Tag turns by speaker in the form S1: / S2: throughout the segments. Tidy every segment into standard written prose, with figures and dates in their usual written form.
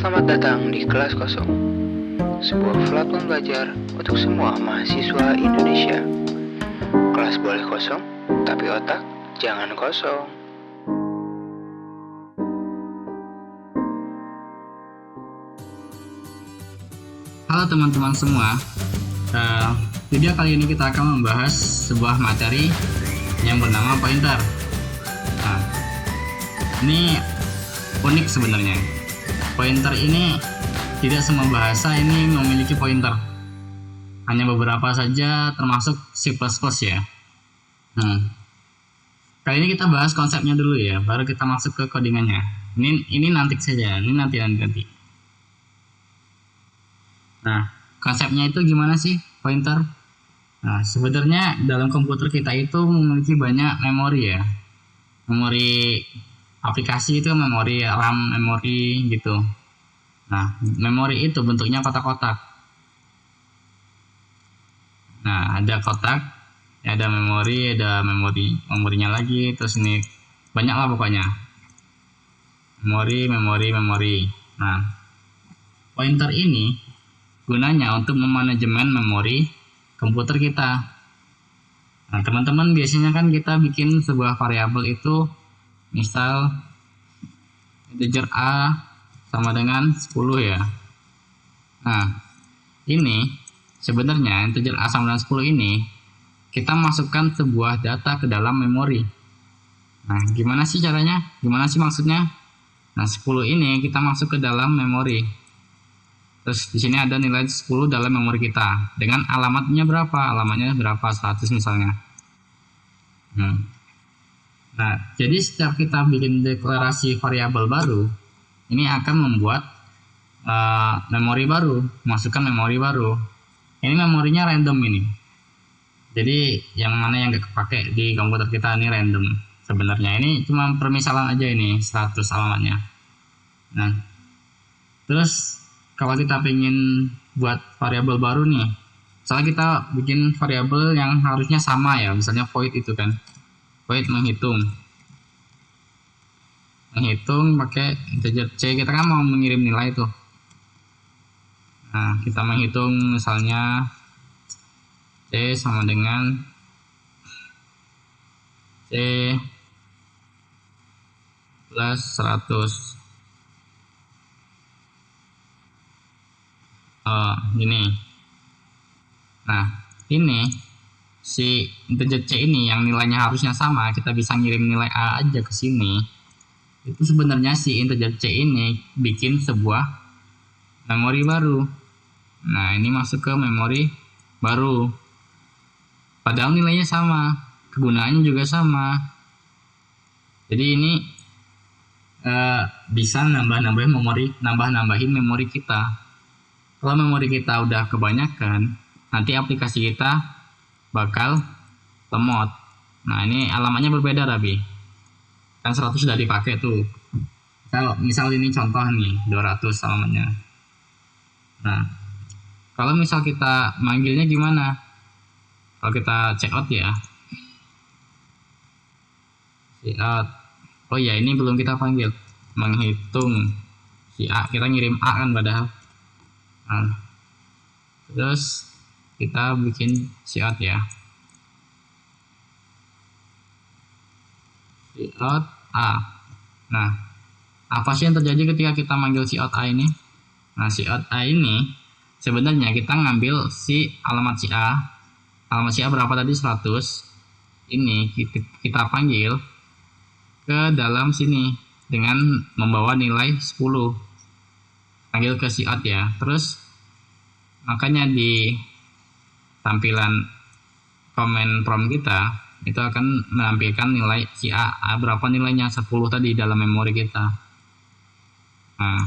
S1: Selamat datang di Kelas Kosong, sebuah platform belajar untuk semua mahasiswa Indonesia. Kelas boleh kosong, tapi otak jangan kosong.
S2: Halo teman-teman semua, video kali ini kita akan membahas sebuah materi yang bernama pointer. Nah, ini unik sebenarnya. Pointer ini tidak semua bahasa ini memiliki pointer. Hanya beberapa saja, termasuk C++ ya. Kali ini kita bahas konsepnya dulu ya, baru kita masuk ke codingannya. Ini nanti saja, ini nanti. Nah, konsepnya itu gimana sih pointer? Nah, sebenarnya dalam komputer kita itu memiliki banyak memori ya. Memori aplikasi itu memori RAM, memori gitu. Nah, memori itu bentuknya kotak-kotak. Nah, ada kotak, ada memorinya lagi, terus ini banyak lah pokoknya. Memori. Nah, pointer ini gunanya untuk memanajemen memori komputer kita. Nah, teman-teman biasanya kan kita bikin sebuah variabel itu, misal integer A sama dengan 10 ya. Nah, ini sebenarnya integer A sama dengan 10 ini kita masukkan sebuah data ke dalam memori. Nah, gimana sih caranya? Gimana sih maksudnya? Nah, 10 ini kita masuk ke dalam memori. Terus di sini ada nilai 10 dalam memori kita dengan alamatnya berapa? Alamatnya berapa? 100 misalnya. Nah, jadi setiap kita bikin deklarasi variabel baru, ini akan membuat memori baru, masukkan memori baru. Ini memorinya random ini. Jadi yang mana yang gak kepake di komputer kita ini random. Sebenarnya ini cuma permisalan aja ini 100 alamatnya. Nah, terus kalau kita pengen buat variabel baru nih, misalnya kita bikin variabel yang harusnya sama ya, misalnya void itu kan. Void menghitung pakai integer C, kita kan mau mengirim nilai tuh. Nah, kita menghitung misalnya C sama dengan C plus 100. Ini. Nah, ini si integer C ini yang nilainya harusnya sama, kita bisa ngirim nilai A aja ke sini. Itu sebenarnya si integer C ini bikin sebuah memori baru. Nah, ini masuk ke memori baru. Padahal nilainya sama, kegunaannya juga sama. Jadi ini bisa nambahin memori kita. Kalau memori kita udah kebanyakan, nanti aplikasi kita bakal lemot. Nah, ini alamatnya berbeda tapi kan 100 sudah dipakai tuh. Misal ini contoh nih 200 alamatnya. Nah, kalau misal kita manggilnya gimana? Kalau kita cout ya, cout. Oh ya, ini belum kita panggil. Menghitung si A, kita ngirim A kan padahal. Nah, terus kita bikin cout ya. Cout A. Nah, apa sih yang terjadi ketika kita manggil cout A ini? Nah, cout A ini sebenarnya kita ngambil si alamat si A. Alamat si A berapa tadi? 100. Ini kita panggil ke dalam sini dengan membawa nilai 10. Panggil ke cout ya. Terus makanya di tampilan comment prompt kita itu akan menampilkan nilai si A berapa nilainya, 10 tadi dalam memori kita. Nah,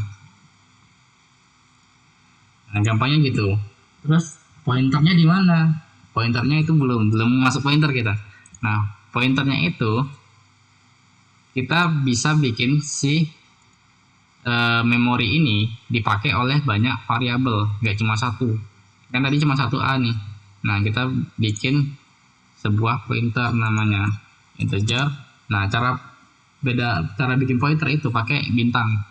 S2: gampangnya gitu. Terus pointernya di mana? Pointernya itu belum masuk pointer kita. Nah, pointernya itu kita bisa bikin si memori ini dipakai oleh banyak variabel, nggak cuma satu. Kan tadi cuma satu A nih. Nah, kita bikin sebuah pointer namanya integer. Nah, cara bikin pointer itu pakai bintang.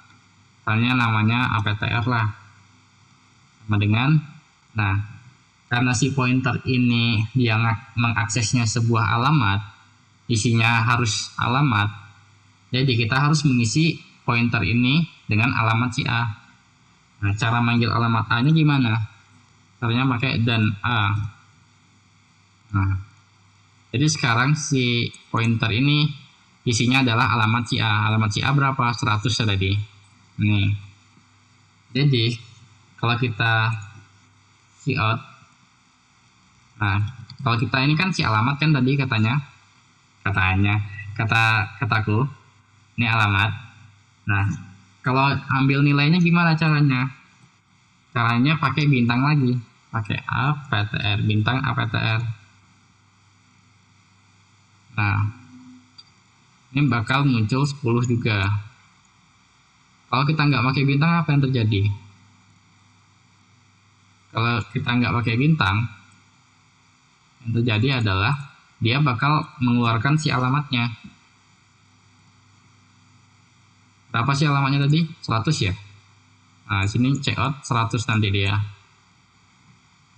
S2: misalnya namanya APTR lah, sama dengan, nah karena si pointer ini dia mengaksesnya sebuah alamat, isinya harus alamat, jadi kita harus mengisi pointer ini dengan alamat si A. Nah, cara manggil alamat A nya gimana? Caranya pakai dan A. Nah, jadi sekarang si pointer ini isinya adalah alamat si A. Alamat si A berapa? 100 ya tadi. Nih. Jadi kalau kita cout, nah kalau kita ini kan si alamat kan tadi kataku ini alamat. Nah kalau ambil nilainya gimana caranya? Caranya pakai bintang lagi, pakai APTR, bintang APTR. Nah ini bakal muncul 10 juga. Kalau kita nggak pakai bintang, apa yang terjadi? Kalau kita nggak pakai bintang, yang terjadi adalah dia bakal mengeluarkan si alamatnya. Berapa sih alamatnya tadi? 100 ya? Nah, sini cout 100 nanti dia.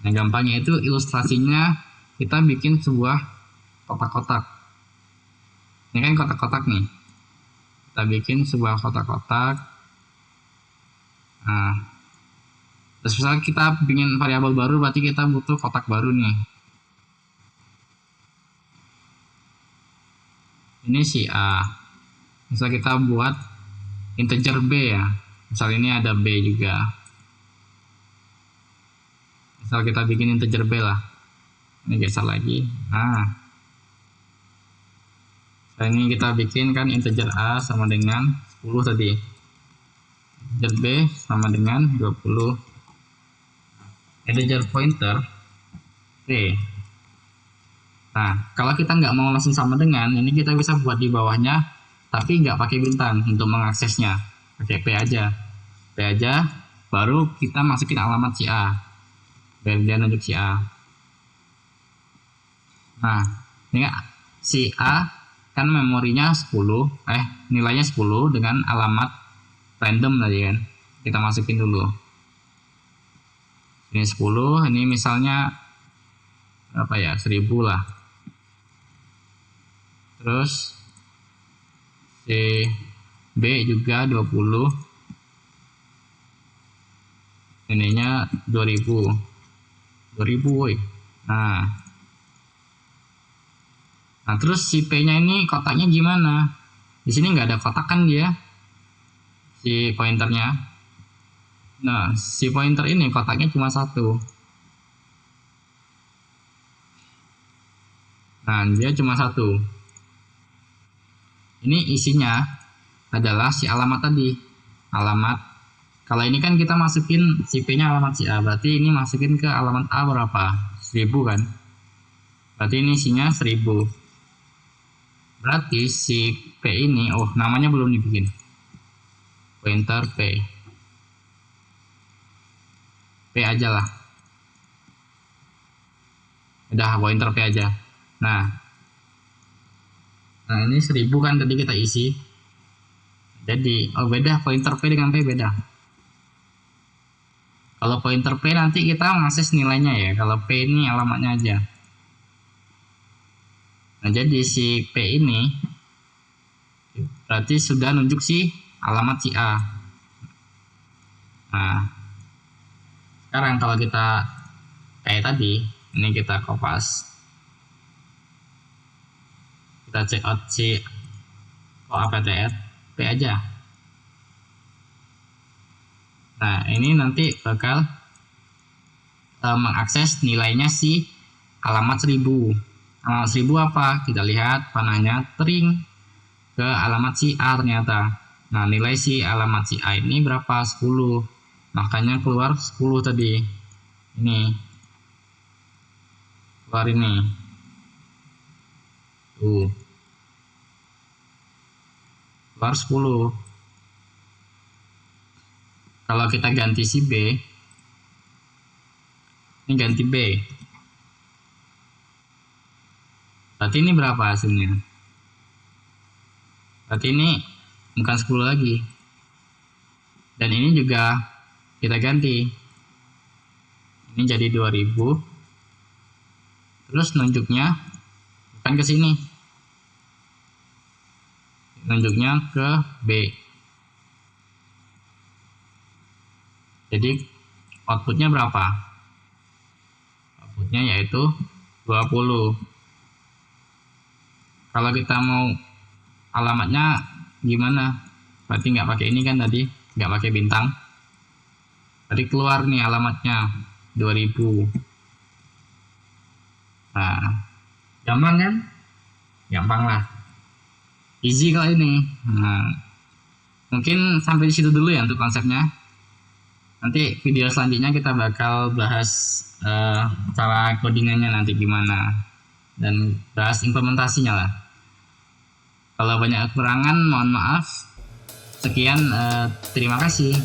S2: Nah, gampangnya itu ilustrasinya kita bikin sebuah kotak-kotak. Ini kan kotak-kotak nih. Kita bikin sebuah kotak-kotak. Nah, terus misalnya kita bikin variabel baru, berarti kita butuh kotak baru nih. Ini si A. Misal kita buat integer B ya. Misal ini ada B juga. Misal kita bikin integer B lah. Ini geser lagi. Nah. Ini kita bikin kan integer A sama dengan 10 tadi. Integer B sama dengan 20. Integer pointer P. Nah, kalau kita nggak mau langsung sama dengan, ini kita bisa buat di bawahnya, tapi nggak pakai bintang untuk mengaksesnya. Pakai P aja. P aja, baru kita masukin alamat si A. Biar dia nunjuk si A. Nah, ini si A kan memorinya 10, nilainya 10 dengan alamat random tadi kan. Kita masukin dulu. Ini 10, ini misalnya berapa ya? 1000 lah. Terus si B juga 20. Ininya 2000. 2000 woy. Nah, terus si P-nya ini kotaknya gimana? Di sini nggak ada kotak kan dia, si pointernya. Nah, si pointer ini kotaknya cuma satu. Nah, dia cuma satu. Ini isinya adalah si alamat tadi. Alamat. Kalau ini kan kita masukin si P-nya alamat si A, berarti ini masukin ke alamat A berapa? 1000 kan? Berarti ini isinya 1000. Berarti si P ini, namanya belum dibikin. Pointer P. P aja lah. Udah, pointer P aja. Nah ini 1000 kan tadi kita isi. Jadi, beda pointer P dengan P beda. Kalau pointer P nanti kita mengakses nilainya ya. Kalau P ini alamatnya aja. Nah, jadi si P ini berarti sudah nunjuk si alamat si A. Nah, sekarang kalau kita kayak tadi, ini kita kopas. Kita check out si APTR P aja. Nah, ini nanti bakal mengakses nilainya si alamat 1000. Alamat 1000 apa? Kita lihat panahnya tering ke alamat si A ternyata. Nah, nilai si alamat si A ini berapa? 10. Makanya keluar 10 tadi. Ini. Keluar ini. Tuh. Keluar 10. Kalau kita ganti si B, ini ganti B. Berarti ini berapa hasilnya? Berarti ini bukan 10 lagi. Dan ini juga kita ganti. Ini jadi 2000. Terus nunjuknya bukan ke sini. Nunjuknya ke B. Jadi outputnya berapa? Outputnya yaitu 20. Kalau kita mau alamatnya gimana? Berarti nggak pakai ini kan tadi, nggak pakai bintang. Tadi keluar nih alamatnya 2000. Nah, gampang kan? Gampang lah. Easy kalau ini. Nah, mungkin sampai di situ dulu ya untuk konsepnya. Nanti video selanjutnya kita bakal bahas cara codingannya nanti gimana dan bahas implementasinya lah. Kalau banyak kekurangan mohon maaf. Sekian, terima kasih.